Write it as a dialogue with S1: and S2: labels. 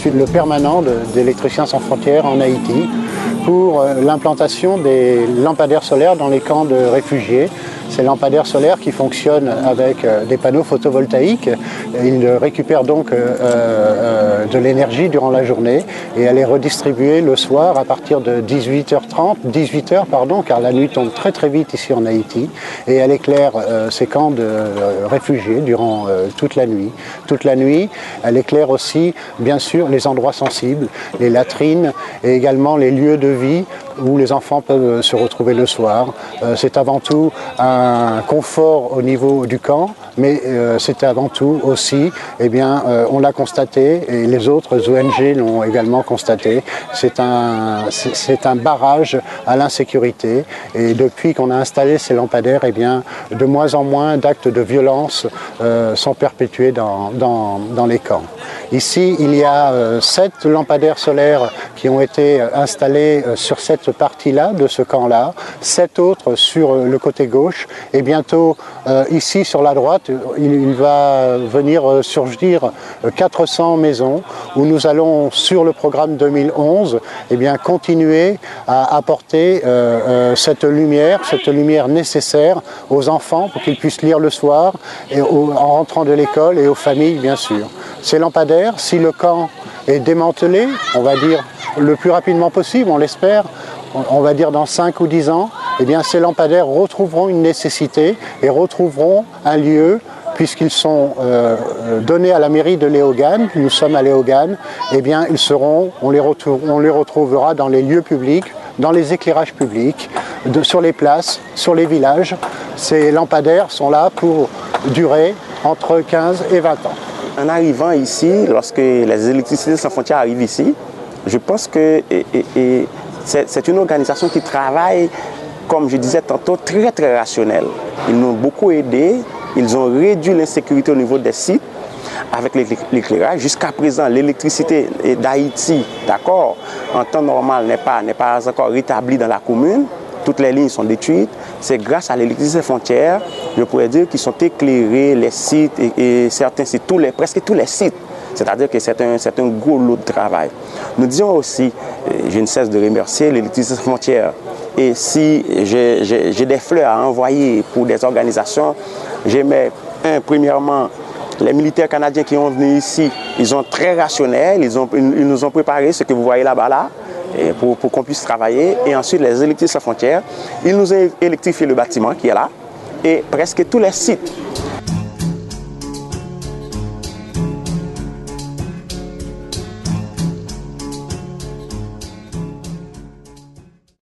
S1: suis le permanent d'Électriciens sans frontières en Haïti pour l'implantation des lampadaires solaires dans les camps de réfugiés. Ces lampadaires solaires qui fonctionnent avec des panneaux photovoltaïques. Ils récupèrent donc de l'énergie durant la journée et elle est redistribuée le soir à partir de 18h pardon, car la nuit tombe très très vite ici en Haïti et elle éclaire ces camps de réfugiés durant toute la nuit. Toute la nuit, elle éclaire aussi bien sûr les endroits sensibles, les latrines et également les lieux de vie où les enfants peuvent se retrouver le soir. C'est avant tout un confort au niveau du camp, mais c'est avant tout aussi, eh bien, on l'a constaté et les autres ONG l'ont également constaté, c'est un barrage à l'insécurité et depuis qu'on a installé ces lampadaires, eh bien, de moins en moins d'actes de violence sont perpétués dans les camps. Ici, il y a 7 lampadaires solaires qui ont été installés sur cette partie-là de ce camp-là, 7 autres sur le côté gauche et bientôt ici sur la droite, il va venir surgir 400 maisons où nous allons sur le programme 2011 eh bien, continuer à apporter cette lumière nécessaire aux enfants pour qu'ils puissent lire le soir et en rentrant de l'école et aux familles bien sûr. Ces lampadaires, si le camp est démantelé, on va dire le plus rapidement possible, on l'espère, on va dire dans 5 ou 10 ans, eh bien ces lampadaires retrouveront une nécessité et retrouveront un lieu puisqu'ils sont donnés à la mairie de Léogâne, nous sommes à Léogâne, eh bien ils seront, on les retrouvera dans les lieux publics, dans les éclairages publics, sur les places, sur les villages. Ces lampadaires sont là pour durer entre 15 et 20 ans.
S2: En arrivant ici, lorsque les Électricités sans frontières arrivent ici, je pense que c'est une organisation qui travaille, comme je disais tantôt, très très rationnelle. Ils nous ont beaucoup aidés, ils ont réduit l'insécurité au niveau des sites avec l'éclairage. Jusqu'à présent, l'électricité d'Haïti, d'accord, en temps normal, n'est pas encore rétablie dans la commune. Toutes les lignes sont détruites. C'est grâce à l'Électricité sans frontières, je pourrais dire, qu'ils sont éclairés les sites et certains sites, presque tous les sites. C'est-à-dire que c'est un gros lot de travail. Nous disons aussi, je ne cesse de remercier l'Électricité sans frontières. Et si j'ai des fleurs à envoyer pour des organisations, j'aimais, premièrement, les militaires canadiens qui ont venu ici, ils sont très rationnels, ils nous ont préparé ce que vous voyez là-bas là, pour qu'on puisse travailler. Et ensuite, les Électricités sans frontières, ils nous ont électrifié le bâtiment qui est là et presque tous les sites